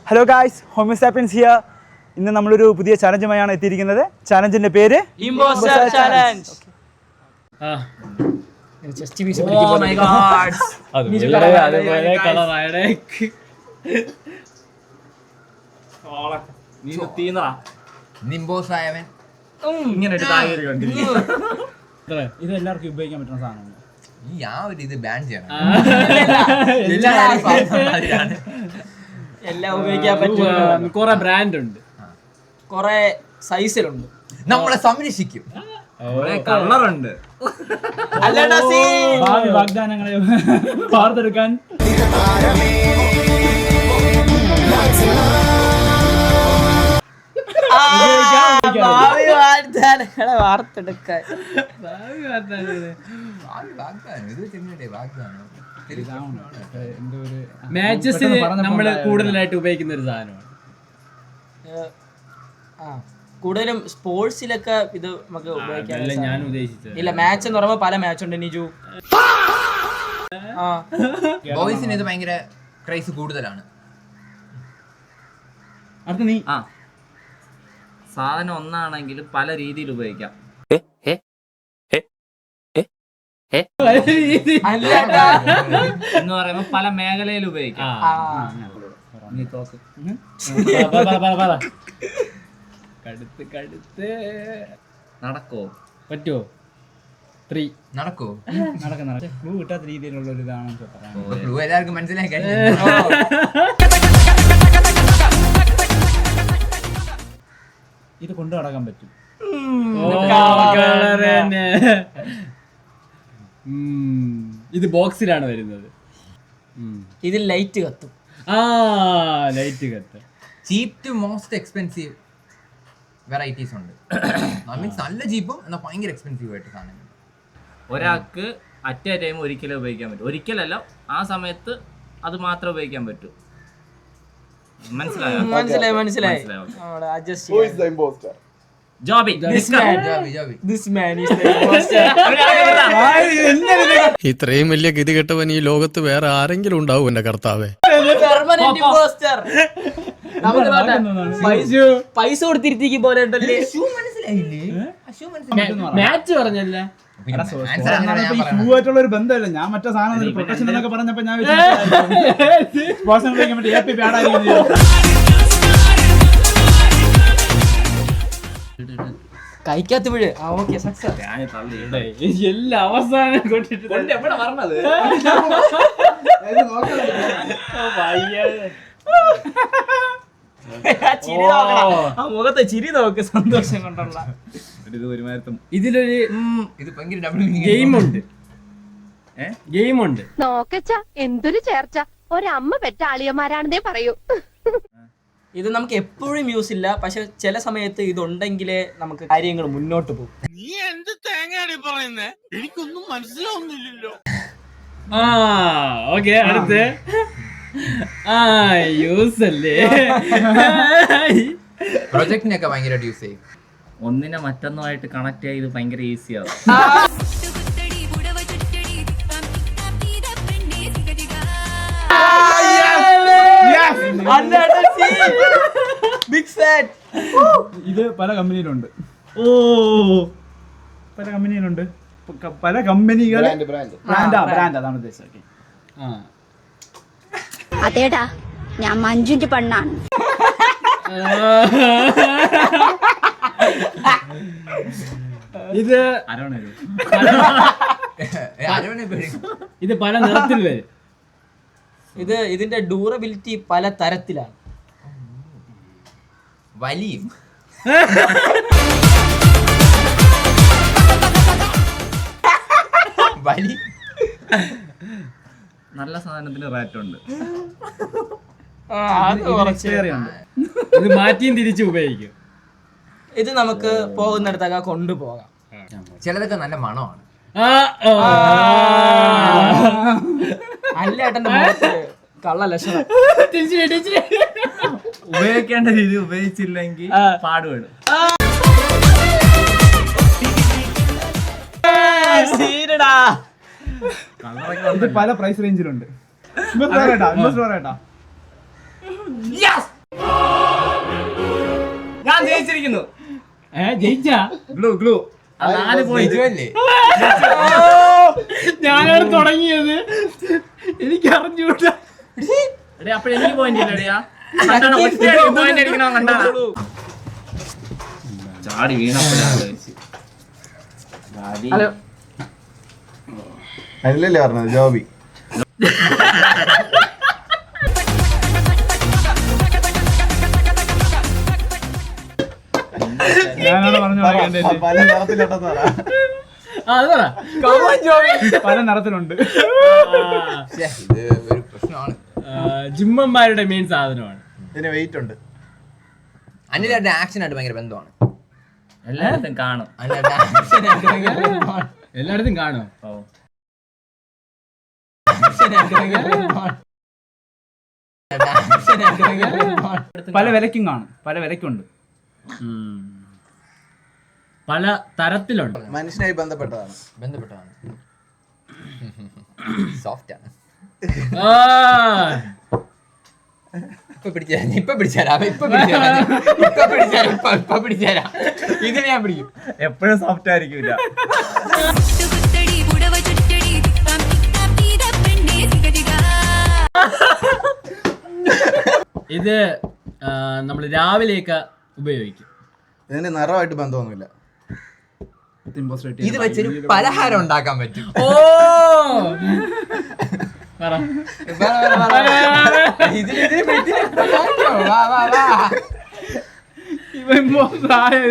Hello guys, ഹോമിയോസാപ്പിയൻസ് here. ഇന്ന് നമ്മളൊരു പുതിയ ചാലഞ്ചുമായാണ് എത്തിയിരിക്കുന്നത്. ചാലഞ്ചിന്റെ പേര് ഇമ്പോസ്റ്റർ ചാലഞ്ച്. ഇത് എല്ലാവർക്കും ഉപയോഗിക്കാൻ പറ്റുന്ന സാധനമാണ്. എല്ലാം ഉപയോഗിക്കാൻ പറ്റും. കുറെ ബ്രാൻഡ് ഉണ്ട്, കുറെ സൈസിലുണ്ട്. നമ്മളെ സംരക്ഷിക്കും. കളറുണ്ട്. ഭാവി വാഗ്ദാനങ്ങളെ വാർത്തെടുക്കാൻ വാർത്തെടുക്കാൻ മാച്ചസിന് നമ്മള് കൂടുതലായിട്ട് ഉപയോഗിക്കുന്ന ഒരു സാധനമാണ്. കൂടുതലും സ്പോർട്സിലൊക്കെ ഇത് നമുക്ക് ഉപയോഗിക്കാൻ. ഞാൻ ഉദ്ദേശിച്ചത് ഇല്ല, മാച്ച് എന്ന് പറയുമ്പോ പല മാച്ച് ഉണ്ട്. നിജു ബോയ്സിന് ഇത് ഭയങ്കര ക്രൈസ് കൂടുതലാണ്. അടുത്ത നീ സാധനം ഒന്നാണെങ്കിൽ പല രീതിയിൽ ഉപയോഗിക്കാം. എന്ന് പറയുമ്പോ പല മേഖലയിൽ ഉപയോഗിക്കാം. കടുത്ത് നടക്കോ? പറ്റുമോ? 3 നടക്കോ? നടക്കുന്ന ക്ലൂ കിട്ടാത്ത രീതിയിലുള്ള ഒരു ഇതാണെന്ന് പറയാം. എല്ലാവർക്കും മനസ്സിലായി കഴിഞ്ഞു. ഇത് കൊണ്ടു നടക്കാൻ പറ്റും. ഇത് ബോക്സിലാണ് വരുന്നത്. ഇതിൽ ലൈറ്റ് കത്തും. ലൈറ്റ് കത്ത്. ചീപ്പ് ടു മോസ്റ്റ് എക്സ്പെൻസീവ് വെറൈറ്റീസ് ഉണ്ട്. മീൻസ് നല്ല ചീപ്പും എന്നാൽ ഭയങ്കര എക്സ്പെൻസീവ് ആയിട്ട് സാധനങ്ങൾ. ഒരാൾക്ക് അറ്റ് എ ടൈം ഒരിക്കലേ ഉപയോഗിക്കാൻ പറ്റും. ഒരിക്കലല്ല, ആ സമയത്ത് അത് മാത്രമേ ഉപയോഗിക്കാൻ പറ്റൂ. മനസ്സിലായോ? മനസ്സിലായി. ജോബി. ഇത്രയും വലിയ ഗതികെട്ടവൻ ഈ ലോകത്ത് വേറെ ആരെങ്കിലും ഉണ്ടാവും എന്റെ കർത്താവേ. പൈസ കൊടുത്തിരുത്തിക്ക് പോലെ ഉണ്ടല്ലേ. മാച്ച് പറഞ്ഞല്ലേ? ഷൂവായിട്ടുള്ള ഒരു ബന്ധമല്ല. ഞാൻ മറ്റേ സാധനം പ്രൊട്ടക്ഷൻ എന്നൊക്കെ പറഞ്ഞപ്പോ ഞാൻ കഴിക്കാത്ത വീട്. Okay, success. എല്ലാ അവസാനം കൊണ്ടിട്ട് മുഖത്തെ ചിരി നോക്ക്, സന്തോഷം കൊണ്ടുള്ള. ഇതിലൊരു ഇത് ഭയങ്കര ഗെയിമുണ്ട്. നോക്കച്ച എന്തൊരു ചേർച്ച, ഒരമ്മ പെറ്റ ആളിയന്മാരാണെന്നേ പറയൂ. ഇത് നമുക്ക് എപ്പോഴും യൂസ് ഇല്ല, പക്ഷെ ചില സമയത്ത് ഇതുണ്ടെങ്കിലേ നമുക്ക് കാര്യങ്ങൾ മുന്നോട്ട് പോകും. നീ എന്ത് തേങ്ങയാണ് പറയുന്നേ? എനിക്കൊന്നും മനസ്സിലാവുന്നില്ലല്ലോ. ഓക്കെ, അടുത്ത് യൂസ് അല്ലേ? പ്രൊജക്ടിനൊക്കെ ഭയങ്കരമായിട്ട് യൂസ് ചെയ്യും. ഒന്നിനെ മറ്റൊന്നുമായിട്ട് കണക്ട് ചെയ്ത് ഭയങ്കര ഈസി ആവും. ഇത് പല കമ്പനിയിലുണ്ട്. പല കമ്പനികൾ ബ്രാൻഡ് അതാണ് ഉദ്ദേശിച്ചത്. അതേടാ, ഞാൻ മഞ്ജുന്റെ പെണ്ണാണ്. ഇത് ഇത് പല നിറത്തിൽ വരും. ഇതിന്റെ ഡ്യൂറബിലിറ്റി പല തരത്തിലാണ്. വലിയും നല്ല സാധനത്തിന് റേറ്റ് ഉണ്ട്. ഇത് മാറ്റിയും തിരിച്ചു ഉപയോഗിക്കും. ഇത് നമുക്ക് പോകുന്നിടത്തൊക്കെ കൊണ്ടുപോകാം. ചിലതൊക്കെ നല്ല മണമാണ്. അല്ലേട്ടന്റെ മുഖത്ത് കള്ള ലക്ഷണം. ഉപയോഗിക്കേണ്ട രീതി ഉപയോഗിച്ചില്ലെങ്കിൽ പാടുപെടും. ഇത് പല പ്രൈസ് റേഞ്ചിലുണ്ട്. ജയിച്ചിരിക്കുന്നു. ജയിച്ചാ ഗ്ലൂ ഗ്ലൂ 4 പോയിന്റ്. ജയിച്ചുവല്ലേ? ഞാനാണ് തുടങ്ങിയത്, എനിക്ക് അറിഞ്ഞൂടാ. അപ്പൊ എനിക്ക് പോയിന്റ് ഇല്ലടിയാ. പോയിന്റ് അടിക്കണോ കണ്ടാ ചാടി വീണപ്പോഴാണ് ഹലോ അല്ലല്ലേ പറഞ്ഞത് ജോബി. ഞാനാണ് പറഞ്ഞു പല നിറത്തിലുണ്ടെന്ന് പറ. അത് പറ. പല നിറത്തിലുണ്ട്. ശ്ശേ, ഇത് ഒരു പ്രശ്നമാണ്. ജിമ്മന്മാരുടെ മെയിൻ സാധനമാണ്. ഇതിന് വെയിറ്റ് ഉണ്ട്. അനിലായിട്ട് ആക്ഷനായിട്ട് ഭയങ്കര ബന്ധമാണ്. എല്ലായിടത്തും കാണും. അനിലായിട്ട് ആക്ഷനായിട്ട് ഭയങ്കര ബന്ധമാണ്. എല്ലായിടത്തും കാണും. ഓ ആക്ഷനായിട്ട് ഭയങ്കര ബന്ധമാണ്. ആക്ഷനായിട്ട് ഭയങ്കര ബന്ധമാണ്. പല വിലക്കും കാണും, പല വിലക്കുണ്ട്. പല തരത്തിലുണ്ട്. മനുഷ്യനായി ബന്ധപ്പെട്ടതാണ്. ബന്ധപ്പെട്ടതാണ്. സോഫ്റ്റ് ആണ്. ഇപ്പൊ പിടിച്ചാരാ ഇതിനെ ഞാൻ പിടിക്കും. എപ്പോഴും സോഫ്റ്റ് ആയിരിക്കില്ല. ഇത് നമ്മൾ രാവിലെയൊക്കെ ഉപയോഗിക്കും. ഇതിന് നിറമായിട്ട് ബന്ധമൊന്നുമില്ല. ഇത് വെച്ചൊരു പലഹാരം ഉണ്ടാക്കാൻ പറ്റും. ഓ പറ.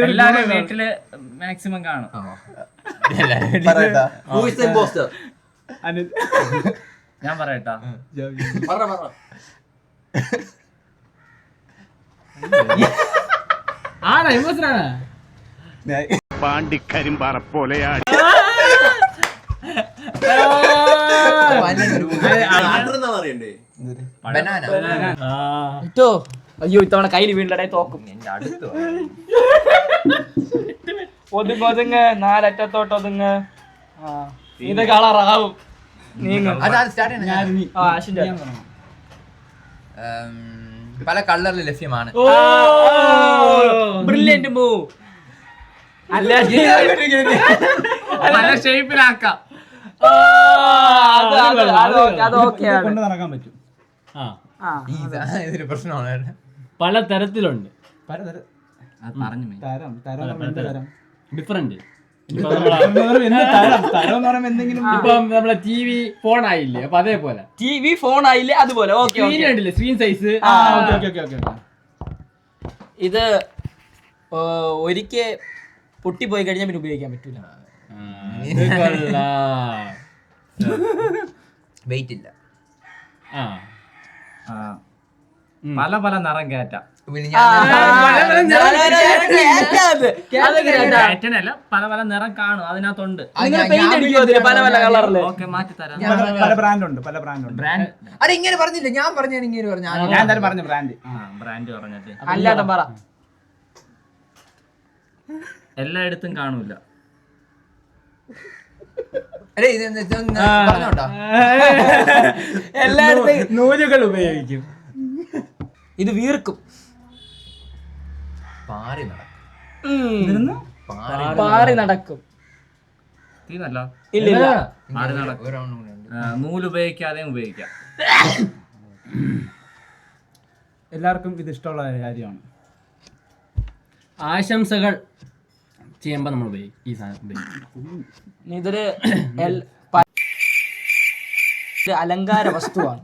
എല്ലാരും വീട്ടില് മാക്സിമം കാണും. ഞാൻ പറയട്ടാ. ആണോ ഇമോഷനാണ്? പാണ്ടിക്കരിമ്പാറ പോലെയാണ്. ബനാന. ഇട്ടോ അയ്യോ ഇത്തവണ കയ്യിൽ വീണ്ടടേ തോക്കും. ഒതുങ്ങ് ഒതുങ്ങ് 4 അറ്റത്തോട്ട് ഒതുങ്ങ്. ഇത് കളറാവും. നീങ്ങും. പല കളറിൽ ലഭ്യമാണ്. Brilliant move. അല്ല പല ഷേപ്പിലാക്കാം. അത് ഓക്കെയാണ്. കൊണ്ട് നടക്കാൻ പറ്റും. ഇതൊരു പ്രശ്നമാണ്. പല തരത്തിലുണ്ട്. ഡിഫറെന്റ്. ഇപ്പം നമ്മളെ TV ഫോൺ ആയില്ലേ, അപ്പൊ അതേപോലെ TV ഫോൺ ആയില്ലേ അതുപോലെ. ഓക്കെ കണ്ടില്ലേ സ്ക്രീൻ സൈസ്. ഇത് ഒരിക്കൽ പൊട്ടിപ്പോയി കഴിഞ്ഞാൽ പിന്നെ ഉപയോഗിക്കാൻ പറ്റൂല. വെയിറ്റ് ഇല്ല. പല പല നിറം കയറ്റാം. കയറ്റനല്ല, പല പല നിറം കാണും അതിനകത്തുണ്ട്. പല പല കളറില്. ഓക്കെ മാറ്റി തരാം. പല ബ്രാൻഡ് ഉണ്ട്, പല ബ്രാൻഡ് ഉണ്ട്. ബ്രാൻഡ് അത് ഇങ്ങനെ പറഞ്ഞില്ല, ഞാൻ പറഞ്ഞു ഇങ്ങനെ പറഞ്ഞു. ഞാൻ എന്തായാലും പറഞ്ഞു ബ്രാൻഡ്. ബ്രാൻഡ് പറഞ്ഞിട്ട് അല്ലാതെ പറ. എല്ലായിടത്തും കാണൂല. അല്ലേ ഇത് പറഞ്ഞോട്ടോ. എല്ലായിടത്തും നൂലുകൾ ഉപയോഗിക്കും. ഇത് വീർക്കും. പാറി നടക്കും. പാറി നടക്കും. തീന്നല്ല. ഇല്ല പാറി നടക്കും. നൂല് ഉപയോഗിക്കാതെയും ഉപയോഗിക്കാം. എല്ലാവർക്കും ഇത് ഇഷ്ടമുള്ള കാര്യമാണ്. ആശംസകൾ ചെയ്യുമ്പോ നമ്മൾ ഉപയോഗിക്കും ഈ സാധനം ഉപയോഗിക്കും. ഇതൊരു അലങ്കാര വസ്തുവാണ്.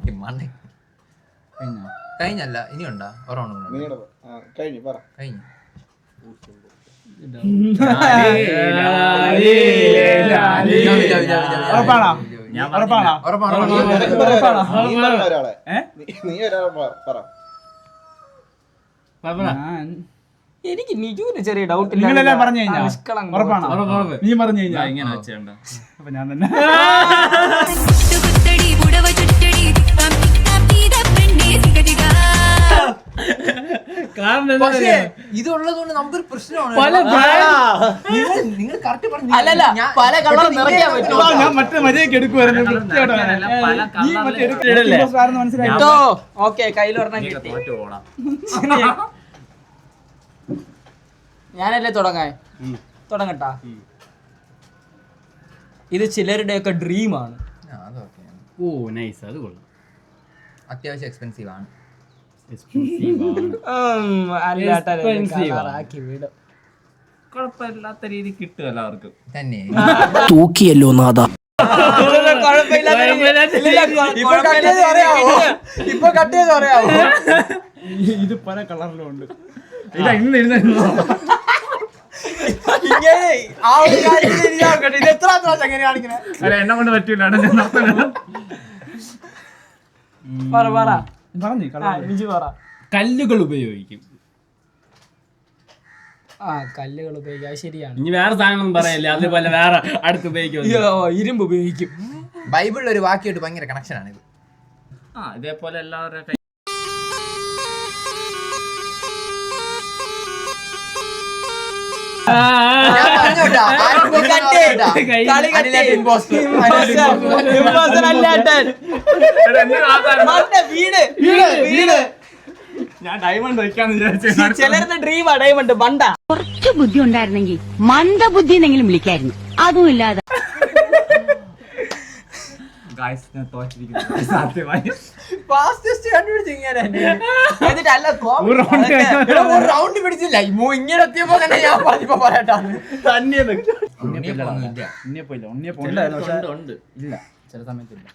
കഴിഞ്ഞല്ല, ഇനിയുണ്ടോ? ഒരെണ്ണം കഴിഞ്ഞു. ഉറപ്പാണോ? എനിക്ക് നിജുവിന് ചെറിയ ഡൗട്ട് ഇല്ല. നിങ്ങളെല്ലാം പറഞ്ഞു കഴിഞ്ഞാൽ ഉറപ്പാണോ? നീ പറഞ്ഞു കഴിഞ്ഞാൽ ഇങ്ങനെ വെച്ചേണ്ട. അപ്പൊ ഞാൻ തന്നെ. കാരണം പക്ഷേ ഇതുള്ളതുകൊണ്ട് നമുക്കൊരു പ്രശ്നമാണ്. നിങ്ങൾ കറക്റ്റ് പറഞ്ഞു. അല്ലല്ല, പല കളർ നിറയ്ക്കാൻ പറ്റും. ഞാൻ മറ്റേ മര്യാദക്ക് എടുക്കുവായിരുന്നു. പല മനസ്സിലായി. ഓക്കെ കയ്യിലൊരെണ്ണം കിട്ടി. തോറ്റ് പോടാം. ഞാനല്ലേ തുടങ്ങട്ടാ. ഇത് ചിലരുടെയൊക്കെ ഡ്രീമാണ്. അതൊക്കെ ഓ നൈസ്, അത് കൊള്ളാം. അത്യാവശ്യം എക്സ്പെൻസീവ് ആണ്. കുഴപ്പമില്ലാത്ത രീതി കിട്ടും എല്ലാവർക്കും. തന്നെ തൂക്കിയല്ലോ നാഥ. ഇത് പല കളറിലും ഉണ്ട്. ഇതാ ഇന്ന് ഇരുന്നു. അല്ല, എന്നെ കൊണ്ട് പറ്റൂല. കല്ലുകൾ ഉപയോഗിക്കും. കല്ലുകൾ ഉപയോഗിക്കാം, ശരിയാണ്. ഇനി വേറെ സാധനം പറയല്ലേ, അതേപോലെ വേറെ അടുത്ത് ഉപയോഗിക്കും. ഇരുമ്പ് ഉപയോഗിക്കും. ബൈബിളിൽ ഒരു വാക്യമായിട്ട് ഭയങ്കര കണക്ഷൻ ആണ് ഇത്. ഇതേപോലെ എല്ലാവരുടെ ഞാൻ ഡയമണ്ട് വയ്ക്കാന്ന് വിചാരിച്ചു. ചിലരുടെ ഡ്രീമാ ഡയമണ്ട്. മണ്ട കുറച്ച് ബുദ്ധി ഉണ്ടായിരുന്നെങ്കിൽ മന്ദബുദ്ധി എന്നെങ്കിലും വിളിക്കായിരുന്നു. അതും ഇല്ലാതെ ഞാൻ തോറ്റിരിക്കുന്നു സത്യമായി. റൗണ്ട് പിടിച്ചില്ല ഇങ്ങനെ എത്തിയപ്പോ തന്നെ ഞാൻ പറഞ്ഞപ്പോ പറയട്ടാണ്. ഉണ്ട്. ഇല്ല, ചില സമയത്തില്ല.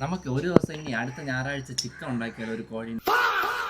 നമുക്ക് ഒരു ദിവസം ഇനി അടുത്ത ഞായറാഴ്ച ചിക്കൻ ഉണ്ടാക്കിയാലോ, ഒരു കോഴി.